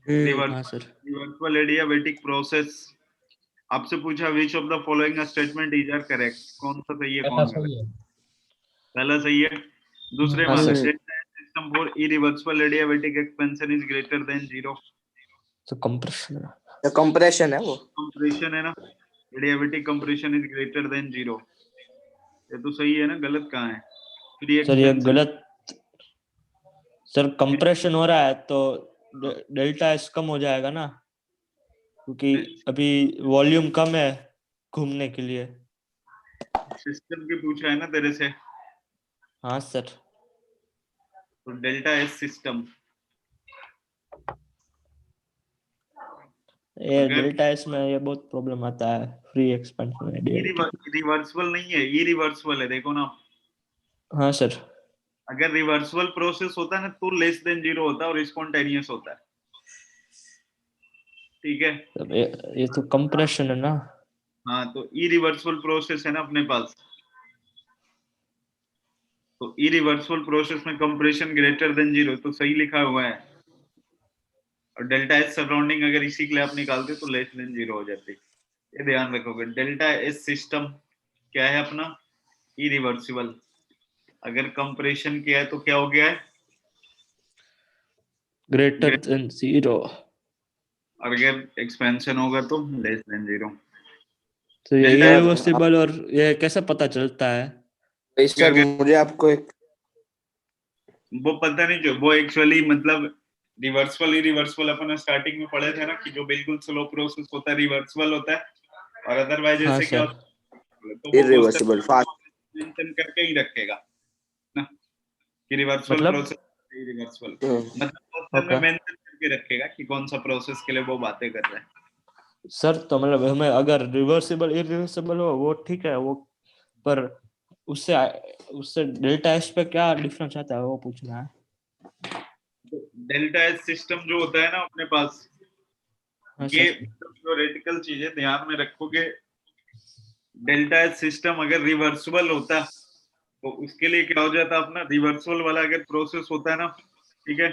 S2: हाँ सर।
S1: रिवर्सिबल एडियाबैटिक प्रोसेस, आपसे पूछा which of the following statement is are correct, कौन सा सही है
S3: पहला
S1: कौन गलत?
S3: सही है।
S1: पहला सही है। दूसरे
S2: हाँ
S1: में
S2: sir.
S1: System for irreversible adiabatic expansion is greater than zero.
S2: तो कंप्रेशन है।
S5: तो कंप्रेशन है वो।
S1: कंप्रेशन है ना, adiabatic compression is greater than zero. ये तो सही है ना, गलत कहाँ है? फ्री
S2: सर ये
S1: एक्सपेंशन।
S2: गलत। सर कंप्रेशन हो रहा है तो डेल्टा एस कम हो जाएगा ना, क्योंकि अभी वॉल्यूम कम है घूमने के लिए।
S1: सिस्टम की पूछा है ना तेरे से,
S2: हाँ सर।
S1: तो डेल्टा एस सिस्टम।
S2: ये
S1: अगर
S2: डेल्टा एस में ये बहुत प्रॉब्लम आता है, फ्री एक्सपेंशन में डेरिवेटिव।
S1: रिवर्सिबल नहीं है, इरिवर्सिबल है, देखो ना।
S2: हाँ सर।
S1: अगर रिवर्सिबल प्रोसेस होता है ना तो लेस देन जीरो होता है और स्पॉन्टेनियस होता है, ठीक है।
S2: तब ये तो कंप्रेशन है ना।
S1: हाँ तो इरिवर्सिबल प्रोसेस है ना अपने पास, तो इरिवर्सिबल प्रोसेस में कंप्रेशन ग्रेटर देन जीरो तो सही लिखा हुआ है। और डेल्टा एस सराउंडिंग अगर इसी के लिए आप निकालते तो लेस देन जीरो हो जाती। ये ध्यान रखोगे, डेल्टा एस सिस्टम क्या है अपना, इरिवर्सिबल। अगर कंप्रेशन किया है तो क्या हो गया है,
S2: ग्रेटर देन जीरो।
S1: और अगर एक्सपेंशन होगा तो लेस देन जीरो।
S2: तो ये
S1: डेल्टा
S2: इरिवर्सिबल और ये कैसे पता चलता है?
S5: तो इस सर मुझे आपको एक
S1: वो पता नहीं जो वो एक्चुअली मतलब रिवर्सिबल इरिवर्सिबल अपन स्टार्टिंग में पढ़े थे ना कि जो बिल्कुल स्लो प्रोसेस होता है रिवर्सिबल होता है और अदरवाइज
S2: हाँ
S1: ऐसे क्या
S2: सर,
S1: होता है तो वो
S5: इरिवर्सिबल फास्ट।
S1: मेंशन करके ही रखेगा ना कि रिवर्सिबल
S2: मतलब
S1: प्रोसेस इरिवर्सिबल मतलब क्वेश्चन में
S2: ओके
S1: मेंशन करके रखेगा कि कौन सा प्रोसेस के लिए वो बातें कर रहे हैं।
S2: सर, तो मतलब हमें अगर रिवर्सिबल इरिवर्सिबल हो वो ठीक है, वो पर उससे उससे डेल्टा एस पे क्या डिफरेंस आता है वो पूछना है।
S1: डेल्टा एच सिस्टम जो होता है ना अपने पास
S2: हाँ
S1: ये
S2: सर,
S1: थ्योरेटिकल चीजें ध्यान में रखोगे। डेल्टा एच सिस्टम अगर रिवर्सिबल होता तो उसके लिए क्या हो जाता अपना रिवर्सिबल वाला अगर प्रोसेस होता है ना ठीक है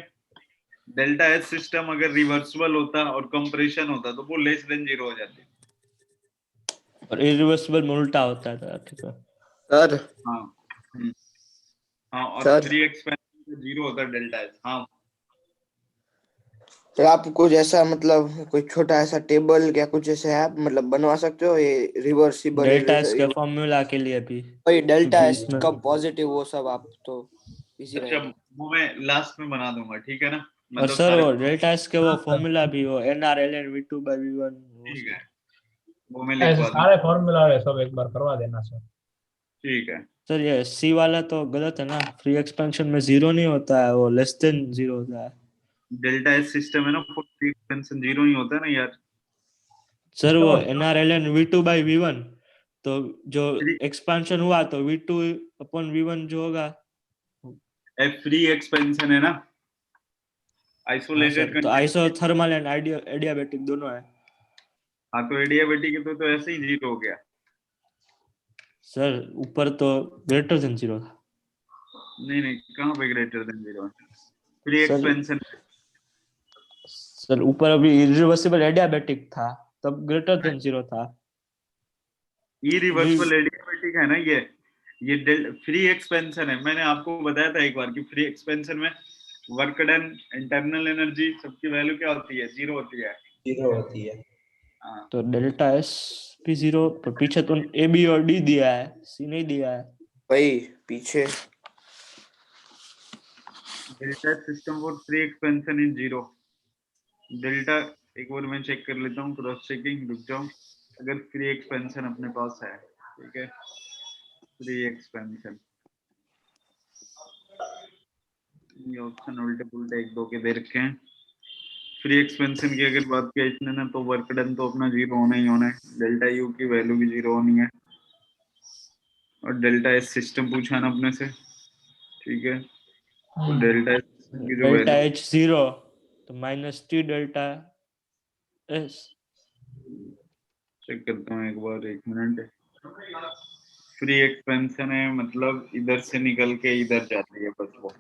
S1: डेल्टा एच सिस्टम अगर रिवर्सिबल होता और कंप्रेशन होता तो वो लेस देन जीरो हो जाती।
S2: और इरिवर्सिबल में उल्टा होता है, ठीक है
S5: सर
S1: हाँ हाँ और
S5: सर
S1: फ्री एक्सपेंशन जीरो होता है डेल्टा एच। हाँ
S5: सर आप कुछ ऐसा मतलब कोई छोटा ऐसा टेबल क्या कुछ ऐसे ऐप मतलब बनवा सकते हो ये रिवर्सिबल
S2: डेल्टा एस के फॉर्मूला के लिए भी,
S5: वही डेल्टा
S2: क्योंकि
S5: एस
S2: इसमें
S5: कब पॉजिटिव वो सब आप तो इजी
S1: अच्छा
S5: रहेगा।
S1: वो मैं लास्ट में बना दूंगा ठीक है ना
S2: और
S1: मतलब
S2: सर
S1: सारे
S2: वो डेल्टा एस के वो फॉर्मूला भी, वो NRLN V2/V1 वो
S1: ठीक
S2: सब।
S1: है वो मैं
S3: ऐसे
S1: लिखवा
S3: सारे
S1: दूंगा।
S3: फॉर्मूला है सब एक बार करवा देना सर।
S1: ठीक है
S2: सर ये सी वाला तो गलत है ना, फ्री एक्सपेंशन में जीरो नहीं होता है, वो लेस देन जीरो होता है।
S1: डेल्टा एच सिस्टम है ना फ्री एक्सपेंशन जीरो ही होता है ना यार।
S2: सर वो
S3: तो
S2: NRLN V2/V1, तो जो
S1: फ्री
S2: एक्सपेंशन हुआ तो V2/V1 जो होगा।
S1: फ्री एक्सपेंशन है ना
S2: हाँ
S1: आइसोलेटेड
S2: सर, तो
S1: कंटेनर।
S2: आइसोथर्मल एंड एडियाबेटिक दोनों है।
S1: हाँ तो एडियाबेटिक है तो ऐसे ही जीरो हो गया।
S2: सर ऊपर तो ग्रेटर देन जीरो था।
S1: नहीं नहीं कहाँ पे greater than zero free
S2: sir
S1: expansion
S2: sir ऊपर अभी इरिवर्सिबल एडियाबेटिक था, तब ग्रेटर देन जीरो था। अभी
S1: इरिवर्सिबल एडियाबेटिक है ना ये फ्री एक्सपेंशन है। मैंने आपको बताया था एक बार कि फ्री एक्सपेंशन में वर्क डन इंटरनल एनर्जी सबकी वैल्यू क्या होती है जीरो होती है।
S4: जीरो होती है।
S1: हाँ
S2: तो डेल्टा एस भी जीरो, पर पीछे तो ए बी और डी दिया है, सी नहीं दिया है।
S5: वही पीछे
S1: delta system for free expansion in zero delta एक बार मैं चेक कर लेता हूँ क्रॉस चेकिंग रुक जाओ। अगर फ्री एक्सपेंशन अपने पास है ठीक है फ्री एक्सपेंशन ये ऑप्शन उल्टे पुल्टे एक दो के दे रखे हैं। फ्री एक्सपेंशन की अगर बात किया इसने ना तो वर्क डन तो अपना जीरो होना ही होना है डेल्टा यू की वैल्यू भी जीरो होनी है और डेल्टा एस सिस्टम पूछा ना अपने से ठीक है तो डेल्टा एस की जो
S2: डेल्टा
S1: वैल्यू
S2: एच जीरो तो -T डेल्टा एस।
S1: चेक करता हूँ एक बार एक मिनट। फ्री एक्सपेंशन है मतलब इधर से निकल के इधर जाती है बस वो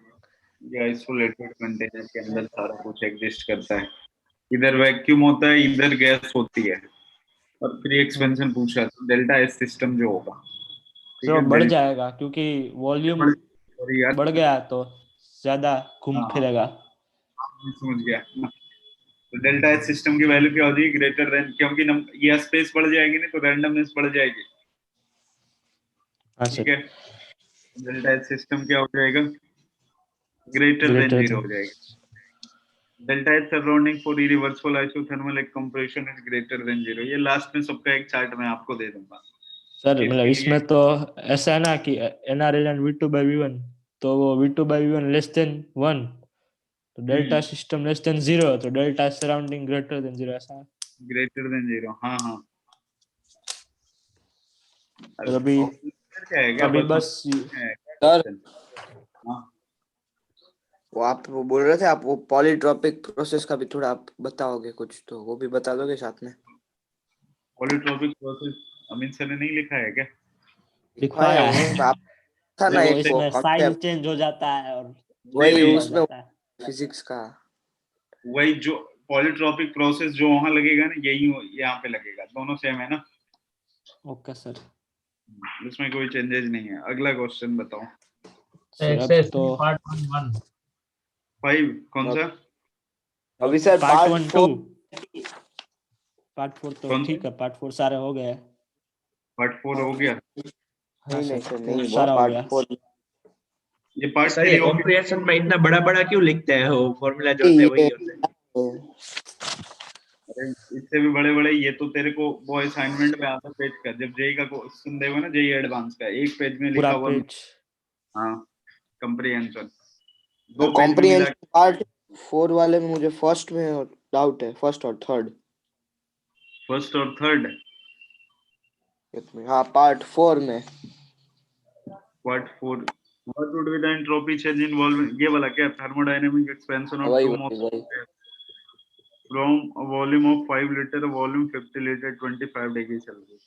S1: ये आइसोलेटेड कंटेनर के अंदर सारा कुछ एग्जिस्ट करता है। इधर वैक्यूम होता है इधर गैस होती है और फ्री एक्सपेंशन पूछा तो डेल्टा एस सिस्टम जो होगा ठीक
S2: सर
S1: है
S2: बढ़
S1: डेल्टा
S2: जाएगा क्योंकि वॉल्यूम
S1: सॉरी यार
S2: बढ़ गया तो ज्यादा घूम
S1: हाँ हाँ
S2: फिरेगा।
S1: मैं समझ गया। तो डेल्टा एच सिस्टम की वैल्यू क्या हो जाएगी ग्रेटर देन क्योंकि ये स्पेस बढ़ जाएगी नहीं तो रैंडमनेस बढ़ जाएगी
S2: हाँ
S1: ठीक
S2: सर,
S1: है। डेल्टा एच सिस्टम क्या हो जाएगा greater than
S2: greater
S1: zero
S2: than.
S1: हो जाएगा। Delta H surrounding for irreversible isothermal एक compression is greater than zero. ये लास्ट में सबका एक चार्ट मैं आपको दे दूंगा
S2: सर मतलब
S1: इसके लिए।
S2: इसमें तो ऐसा है ना कि NRLN V2/V1, तो वो V2/V1 लेस देन 1, तो delta system less than zero, तो delta surrounding greater than zero, ऐसा है।
S1: ग्रेटर देन जीरो हाँ हाँ।
S2: और अभी
S1: क्या है क्या
S2: अभी
S1: बस
S2: बस
S1: है क्या
S5: सर
S1: क्वेश्चन। हाँ
S5: वो आप वो बोल रहे थे आप वो पॉलीट्रॉपिक प्रोसेस का भी थोड़ा आप बताओगे कुछ तो वो भी बता दोगे साथ में।
S1: पॉलीट्रोपिक प्रोसेस अमित सर ने नहीं लिखा है क्या।
S5: लिखवाया
S2: लिखवाया
S5: है
S2: है।
S5: आप था
S2: सर
S5: ना
S2: वो
S5: एक वो
S2: इसमें साइज
S5: कॉन्सेप्ट
S2: चेंज हो जाता है और
S1: नहीं
S5: वही
S2: वॉल्यूम
S1: नहीं
S2: बढ़
S5: उसमें
S2: जाता है।
S5: फिजिक्स का।
S1: वही जो पॉलीट्रोपिक प्रोसेस जो वहां लगेगा ना यही यहाँ पे लगेगा दोनों सेम है ना।
S2: Okay sir.
S1: इसमें कोई चेंजेस नहीं है। अगला क्वेश्चन बताओ।
S2: सर अब
S3: एक्सरसाइज
S2: तो
S3: 3.1
S1: 5 कौन सा
S5: अभी सर
S2: पार्ट
S5: पार्ट
S2: 1 2,
S5: 4
S2: पार्ट 4 तो
S1: कौन सा
S2: ठीक है, पार्ट 4 सारे हो गए।
S1: पार्ट 4 हो गया।
S2: हाँ
S5: नहीं
S2: सर,
S5: नहीं सर
S2: वो
S5: नहीं हुआ
S2: सारा हो
S5: पार्ट
S2: गया।
S5: 4
S1: ये पार्ट
S4: सर ये कॉम्प्रिहेंशन में इतना बड़ा बड़ा क्यों लिखते हैं? वो फॉर्मूला जो होते हैं वही होते हैं।
S1: इससे भी बड़े बड़े, ये तो तेरे को वो असाइनमेंट में आता पेज का, जब जेई का क्वेश्चन देगा ना, जेई एडवांस का, एक पेज में लिखा
S2: पूरा
S1: हुआ।
S2: पेज।
S1: हाँ, कंप्रिहेंशन 2 पेज में मिला।
S5: कॉम्प्रिहेंशन पार्ट 4 वाले में मुझे फर्स्ट में डाउट है, फर्स्ट और थर्ड।
S1: फर्स्ट और थर्ड
S5: हाँ, पार्ट 4 में।
S1: Part 4 what would be the entropy change involving, ये वाला क्या, थर्मोडायनेमिक एक्सपेंशन ऑफ
S5: वही
S1: टू
S5: वही वही।
S1: From a volume of 5 litre volume 50 litre 25 degree Celsius.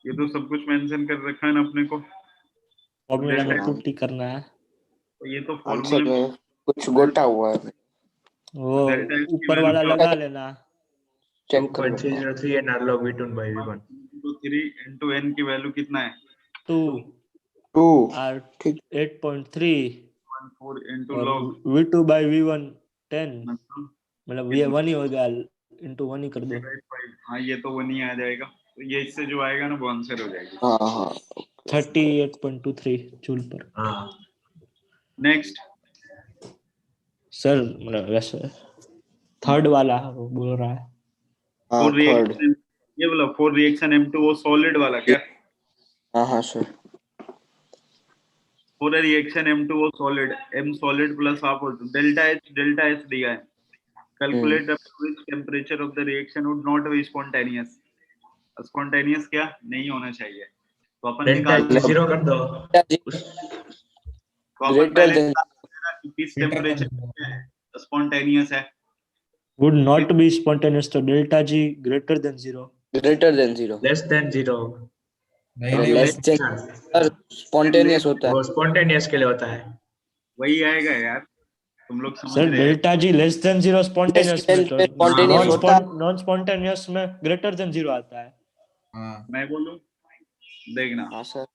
S1: ये तो सब कुछ मेंशन कर रखा है ना अपने को।
S2: फॉर्मूला में
S1: डेल्टा,
S2: पुट ही करना है।
S1: तो ये तो
S5: आंसर
S1: फॉर्मूले
S5: में कुछ गोटा हुआ है,
S2: वो
S1: डेल्टा एक्स की
S2: ऊपर
S1: वैल्यू
S2: वाला
S1: क्या
S2: लगा लेना।
S5: चेक कर लेना।
S4: 2.303 and log v2 by v1।
S1: 3 into n की वैल्यू कितना है?
S2: 2
S5: 2
S2: और
S5: ठीक।
S2: 8.3
S1: 4 into
S2: और
S1: log
S2: v2 by v1 10,
S1: मतलब
S2: मतलब ये 1 ही हो गया, इंटू 1 ही कर दो।
S1: 3/5। हाँ, ये तो 1 ही आ जाएगा, तो ये इससे जो आएगा ना वो आंसर हो जाएगी।
S5: हाँ हाँ
S2: 38.23 जूल पर।
S4: हाँ
S1: नेक्स्ट,
S2: सर मतलब वैसे थर्ड वाला वो बोल रहा है।
S5: हाँ
S1: फॉर
S5: थर्ड।
S1: रिएक्शन, ये वाला फॉर रिएक्शन M2O सॉलिड वाला क्या?
S5: हाँ हाँ sir.
S1: For reaction M2O solid, M solid plus half और डेल्टा H दिया है। Calculate which temperature of the reaction would not be spontaneous. Spontaneous क्या नहीं होना चाहिए, तो अपन
S4: डेल्टा
S1: निकाल,
S4: जीरो कर दो।
S1: तो अपन
S5: ग्रेटर
S1: पहले
S5: देन
S1: निकाल लेना कि किस टेंपरेचर पे स्पॉन्टेनियस है।
S2: वुड नॉट बी स्पॉन्टेनियस, तो delta G greater than 0।
S5: Greater than 0।
S4: Less than zero.
S6: नहीं नहीं,
S5: लेस देन सर स्पॉन्टेनियस होता है।
S4: वो स्पॉन्टेनियस के लिए होता है।
S1: वही आएगा यार, तुम लोग समझ
S2: सर
S1: रहे हैं।
S2: Delta G less than 0 spontaneous में, तो
S5: स्पॉन्टेनियस होता है।
S2: नॉन स्पॉन्टेनियस में ग्रेटर देन 0 आता है।
S6: हाँ
S1: मैं बोलूं, देखना,
S5: हाँ सर।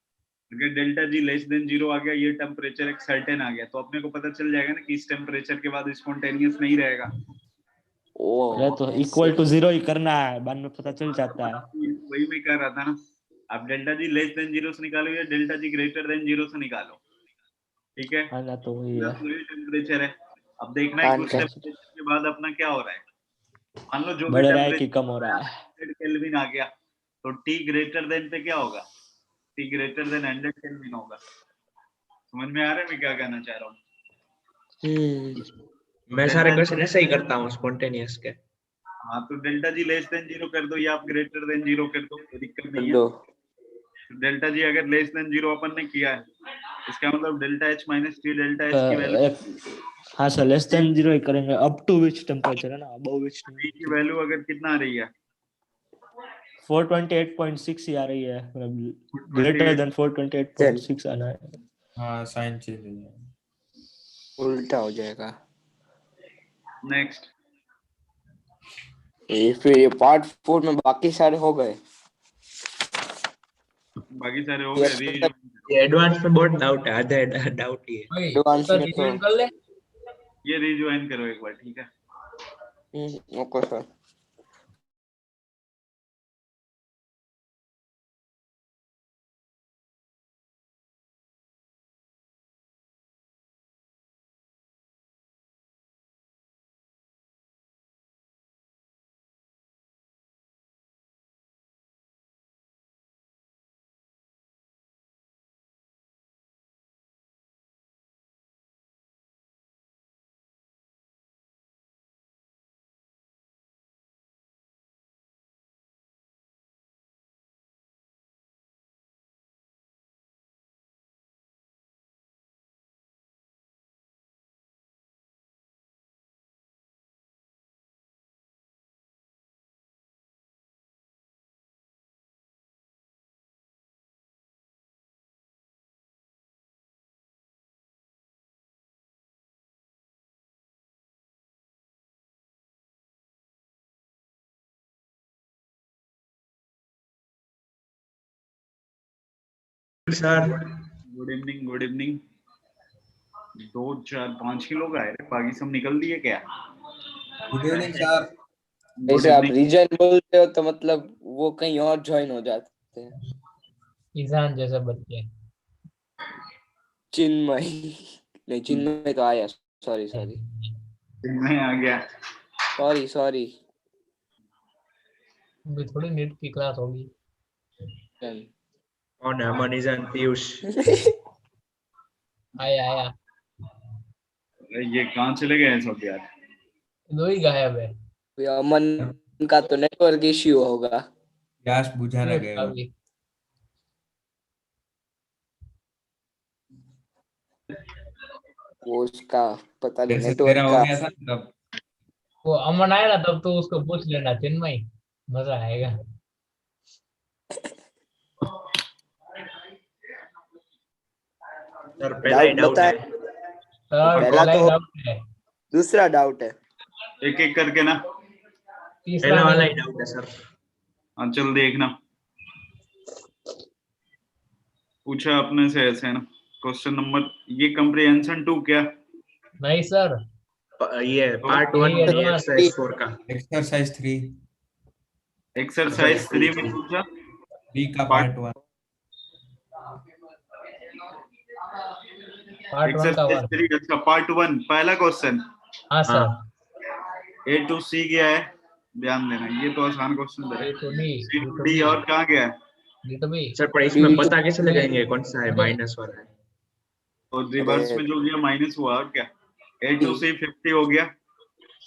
S1: अगर डेल्टा जी लेस देन 0 आ गया, ये टेम्परेचर एक सर्टेन आ गया, तो अपने को पता चल जाएगा ना कि इस टेम्परेचर के बाद स्पॉन्टेनियस नहीं रहेगा।
S2: अरे तो इक्वल टू 0 ही करना है, बाद में पता चल जाता है।
S1: वही मैं कह रहा था ना, आप डेल्टा जी लेस देन 0 से निकालो या डेल्टा जी ग्रेटर देन 0 से निकालो, ठीक है,
S2: है ना, तो वही है।
S1: टेम्परेचर है। अब देखना है कि उस टेम्परेचर के बाद अपना क्या हो रहा है। मान लो जो भी
S2: बढ़ रहा है कि
S1: टेम्परेचर
S2: कम हो रहा है।
S1: 100 केल्विन आ गया, तो T ग्रेटर देन पे क्या होगा? T ग्रेटर देन 100 केल्विन होगा। समझ में आ रहा है मैं क्या कहना चाह रहा हूँ?
S4: मैं सारे क्वेश्चन ऐसे ही करता हूँ स्पॉन्टेनियस के।
S1: हाँ, तो डेल्टा जी लेस देन 0 कर दो या आप ग्रेटर देन 0 कर दो, कोई दिक्कत नहीं है।
S5: दो।
S1: डेल्टा जी अगर लेस देन 0 अपन ने किया है, इसका मतलब delta H minus T delta H की वैल्यू,
S2: हाँ सर, लेस देन 0 ही करेंगे, अप टू विच टेम्परेचर है ना, अबव विच
S1: T की वैल्यू अगर कितना आ रही है?
S2: 428.6 ही आ रही है, मतलब ग्रेटर देन 428.6 आना है।
S6: हाँ, साइन चेंज हो जाएगा।
S5: उल्टा हो जाएगा।
S1: नेक्स्ट,
S5: ये फिर ये पार्ट 4 में बाकी सारे हो गए।
S1: बाकी सारे हो गए।
S4: ये एडवांस में बहुत डाउट है, आधा डाउट ही है।
S5: एडवांस में तो
S1: ये रिज्वाइन करो एक बार, ठीक है।
S5: Okay sir.
S4: Sir
S1: good evening, good evening. 2 4 5 ही लोग आए थे, बाकी सब निकल दिए क्या?
S6: Good evening sir.
S5: ऐसे आप रीजन बोलते हो तो मतलब वो कहीं और ज्वाइन हो जाते हैं।
S3: ईशान जैसे बच्चे।
S5: चिन्मय नहीं जिनमें तो आया, सॉरी
S1: मैं आ गया।
S5: सॉरी
S3: अभी थोड़ी नीट की क्लास होगी।
S4: कौन है? अमन इजन पीयूष।
S3: आया
S1: ये कहाँ चले गए सब यार?
S3: दो ही गायब है।
S5: अमन का तो नेटवर्क इश्यू होगा।
S6: गैस बुझाने
S3: पीयूष
S6: गए
S3: का
S6: वो।
S3: भी।
S5: वो उसका पता नहीं
S6: जैसे तेरा
S5: नेटवर्क
S6: हो
S5: का।
S6: गया था तब।
S3: वो अमन आया ना तब तो उसको पूछ लेना चिन्मय, मजा आएगा।
S4: सर पहला ही
S5: डाउट
S4: डाउट है।
S5: बताए।
S3: सर
S5: पहला
S3: पहला ही
S5: तो
S3: डाउट है,
S5: दूसरा डाउट है।
S1: एक एक करके ना।
S3: तीसरा
S4: पहला वाला
S3: नहीं।
S4: ही डाउट है सर।
S1: हाँ चल देखना। पूछा अपने से ऐसे है ना। क्वेश्चन नंबर ये कंप्रिहेंशन 2 क्या?
S3: नहीं सर,
S4: ये पार्ट
S1: तो
S4: 1
S3: यही
S4: बी
S3: एडवांस।
S4: एक्सरसाइज 4 का।
S6: एक्सरसाइज 3
S1: एक्सरसाइज 3 में पूछा
S6: बी का
S1: पार्ट
S6: पार्ट 1।
S3: पार्ट 1 का
S1: एक्सरसाइज
S3: 1।
S1: 3 अच्छा पार्ट 1 पहला क्वेश्चन
S3: हाँ
S4: हाँ
S3: सर।
S1: A to C गया है। ध्यान देना ये तो आसान क्वेश्चन है।
S3: A to D,
S1: C to D और कहाँ गया है?
S3: D to be.
S4: सर, पर इसमें
S5: डी
S4: पता कैसे
S3: नहीं,
S4: लगाएंगे कौन सा है
S3: अरे
S4: माइनस वाला है?
S1: और रिवर्स में जो गया माइनस हुआ और क्या? A to C 50 हो गया।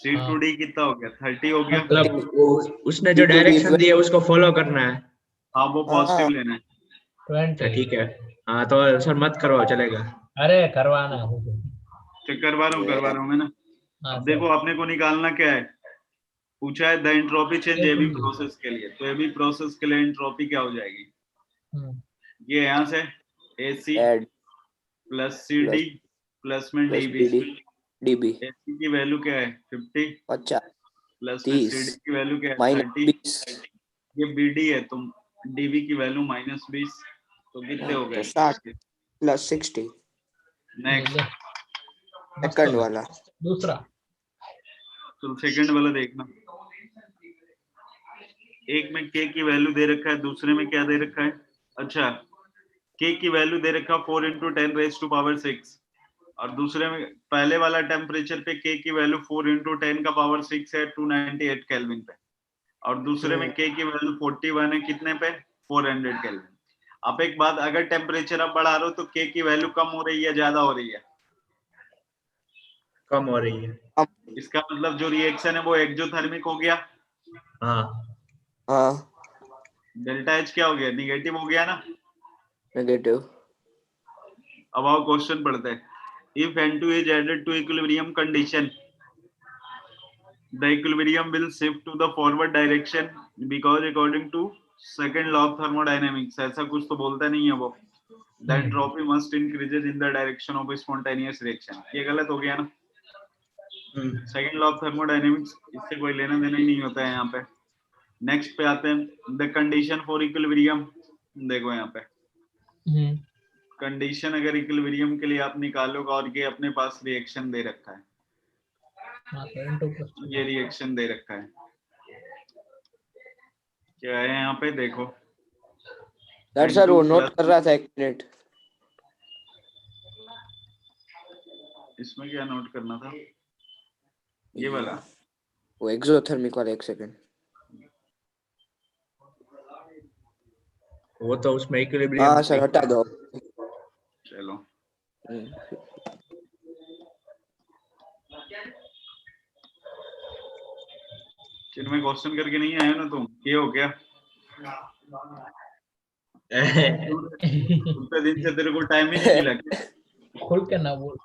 S1: C
S3: हाँ
S1: to D कितना हो गया? 30 हो गया।
S4: मतलब वो उसने जो
S5: D to D
S4: डायरेक्शन दी है उसको फॉलो करना है।
S1: हाँ वो पॉजिटिव
S5: हाँ
S1: लेना है।
S3: 20।
S4: ठीक है। हाँ तो सर मत करवाओ, चलेगा।
S3: अरे करवाना है।
S1: तो करवा रहा हूँ मैं ना।
S3: हाँ
S1: अब
S3: सर।
S1: देखो अपने को निकालना क्या है? पूछा है the entropy change
S3: A to
S1: AB
S3: D।
S1: Process के लिए, तो एबी प्रोसेस के लिए एंट्रोपी क्या हो जाएगी?
S3: हम्म,
S1: ये यहाँ से AC
S5: add
S1: plus CD plus में
S5: प्लस
S1: DB।
S5: DB
S1: AC की वैल्यू क्या है? 50
S5: 50
S1: प्लस में
S5: 30
S1: CD की वैल्यू क्या है?
S5: माइनस
S1: 30।
S5: 20
S1: ये BD है तो DB की वैल्यू -20, तो कितने हो
S5: तो
S1: गए?
S5: 60 प्लस 60।
S1: नेक्स्ट
S3: ले, मस्त
S5: सेकंड
S3: है।
S5: वाला
S3: दूसरा।
S1: तो सेकंड वाला देखना। एक में K की वैल्यू दे रखा है, दूसरे में क्या दे रखा है? अच्छा K की वैल्यू दे रखा 4 × 10⁻⁶ और दूसरे में पहले वाला टेम्परेचर पे K की वैल्यू 4 × 10⁻⁶ है 298 केल्विन पे, और दूसरे में K की वैल्यू 41 है कितने पे? 400 केल्विन। अब एक बात, अगर टेम्परेचर आप बढ़ा रहे हो तो K की वैल्यू कम हो रही है ज्यादा हो रही है?
S4: कम हो रही है।
S1: इसका मतलब जो रिएक्शन है वो एक्सोथर्मिक हो गया।
S4: हाँ
S5: हाँ
S1: डेल्टा H क्या हो गया? निगेटिव हो गया ना।
S5: नेगेटिव।
S1: अब आओ क्वेश्चन पढ़ते हैं। If N2 is added to equilibrium condition, the equilibrium will shift to the forward direction because according to second law of thermodynamics, ऐसा कुछ तो बोलता नहीं है वो। The entropy must increases in the direction of spontaneous reaction। ये गलत हो गया ना। सेकंड लॉ ऑफ थर्मोडायनेमिक्स इससे कोई लेना देना ही नहीं होता है यहाँ पे। नेक्स्ट पे आते हैं द कंडीशन फॉर इक्विलिब्रियम। देखो यहाँ पे कंडीशन अगर इक्विलिब्रियम के लिए आप निकालोगे और ये अपने पास रिएक्शन दे रखा है,
S3: हाँ तो
S1: ये रिएक्शन दे रखा है, क्या है यहाँ पे देखो।
S5: सर वो नोट कर रहा था, एक मिनट।
S1: इसमें क्या नोट करना था? ये वाला
S5: वो एक्सोथर्मिक वाला, एक सेकंड।
S4: वो तो उसमें इक्विलिब्रियम।
S5: हाँ सर हटा दो।
S1: चलो जिनमें क्वेश्चन करके नहीं आए ना तुम, ये हो गया उतने दिन से तेरे को टाइम ही नहीं मिला।
S3: खुल के ना बोल।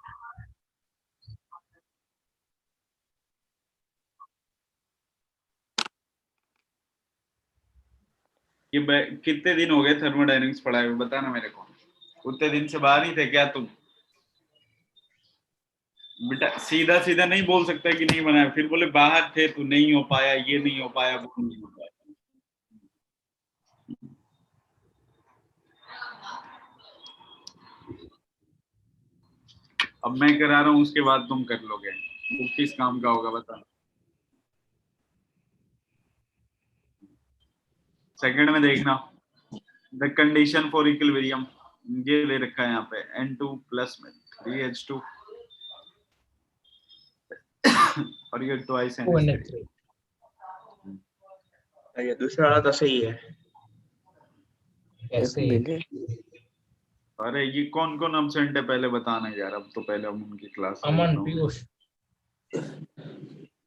S1: कि कितने दिन हो गए थर्मोडायनेमिक्स पढ़ाए हुए बताना मेरे को। उतने दिन से बाहर ही थे क्या तुम? बेटा सीधा सीधा नहीं बोल सकता कि नहीं बनाया, फिर बोले बाहर थे तो नहीं हो पाया, ये नहीं हो पाया, वो नहीं हो पाया। अब मैं करा रहा हूँ उसके बाद तुम कर लोगे, वो किस काम का होगा बता। सेकंड में देखना द कंडीशन फॉर इक्विलिब्रियम, ये ले रखा है यहाँ पे N2 प्लस में 3H2 और ये ट्वाइस
S3: 2
S1: NH3।
S3: NH3
S4: ये दूसरा वाला तो सही है।
S3: कैसे
S1: अरे ये कौन कौन एब्सेंट है पहले बताना यार, अब तो पहले हम उनकी क्लास
S3: अमन पीयूष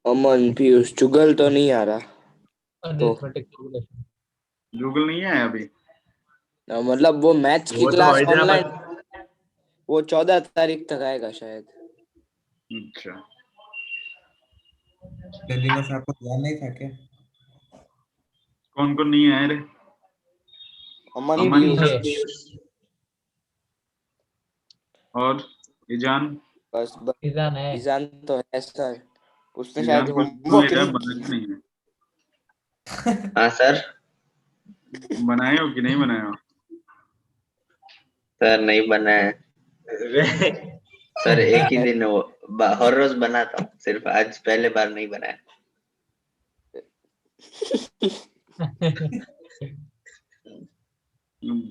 S5: अमन पीयूष जुगल तो नहीं आ रहा,
S3: अरिथमेटिक कैलकुलेशन
S1: जुगल नहीं है अभी।
S5: मतलब वो मैथ्स की
S4: वो तो
S5: क्लास
S4: हैदराबाद
S5: ऑनलाइन वो 14 तारीख तक आएगा शायद।
S1: अच्छा
S6: पिछले दिनों से आपको ध्यान नहीं था क्या?
S1: कौन कौन नहीं है रे?
S5: अमन
S1: अमन
S5: पीयूष
S1: और ईजान।
S5: बस
S3: ईजान है
S5: ईजान तो है सर, उसने
S1: ईजान
S5: शायद
S1: को
S5: होमवर्क
S1: मेरा
S5: नहीं
S1: बनाया नहीं है।
S8: हाँ सर।
S1: बनाए हो कि नहीं बनाए हो?
S8: सर नहीं बना है सर, एक ही दिन वो हर रोज बनाता हूँ, सिर्फ आज पहले बार नहीं बनाया।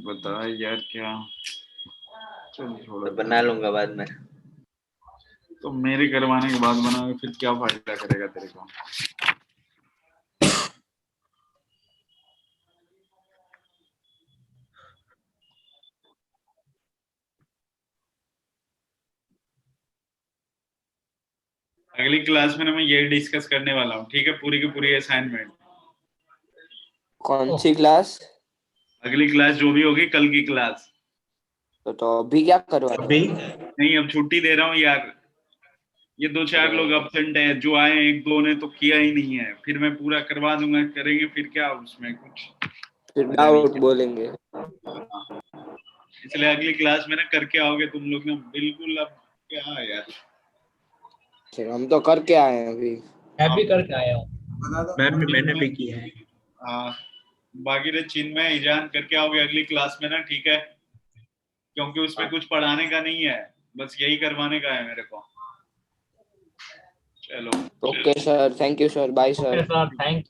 S1: बता यार क्या, चल छोड़ो।
S8: तो बना लूंगा बाद में।
S1: तो मेरे करवाने के बाद बनाओगे फिर क्या फायदा करेगा तेरे को? अगली क्लास में ना मैं ये डिस्कस करने वाला हूँ, ठीक है, पूरी की पूरी असाइनमेंट।
S5: कौन सी क्लास?
S1: अगली क्लास जो भी होगी, कल की क्लास।
S5: तो अभी क्या करवा रहे
S4: अभी
S1: नहीं अब छुट्टी दे रहा हूँ यार, ये 2-4 लोग एब्सेंट हैं, जो आए एक दो ने तो किया ही नहीं है, फिर मैं पूरा करवा दूंगा, करेंगे फिर क्या उसमें कुछ
S5: फिर
S1: फायदा नहीं
S5: डाउट बोलेंगे।
S1: है। इसलिए अगली क्लास में ना करके आओगे तुम लोग ना बिल्कुल। अब क्या यार,
S5: फिर हम तो करके आए हैं अभी।
S3: मैं भी करके आया हूँ।
S4: मैंने भी किया है।
S1: हाँ बाकी रे चिन्मय ईजान करके आओगे अगली क्लास में ना, ठीक है, क्योंकि उसमें कुछ पढ़ाने का नहीं है, बस यही करवाने का है मेरे को। चलो
S5: okay sir, thank you sir, bye
S3: okay
S5: sir.
S3: Sir, thank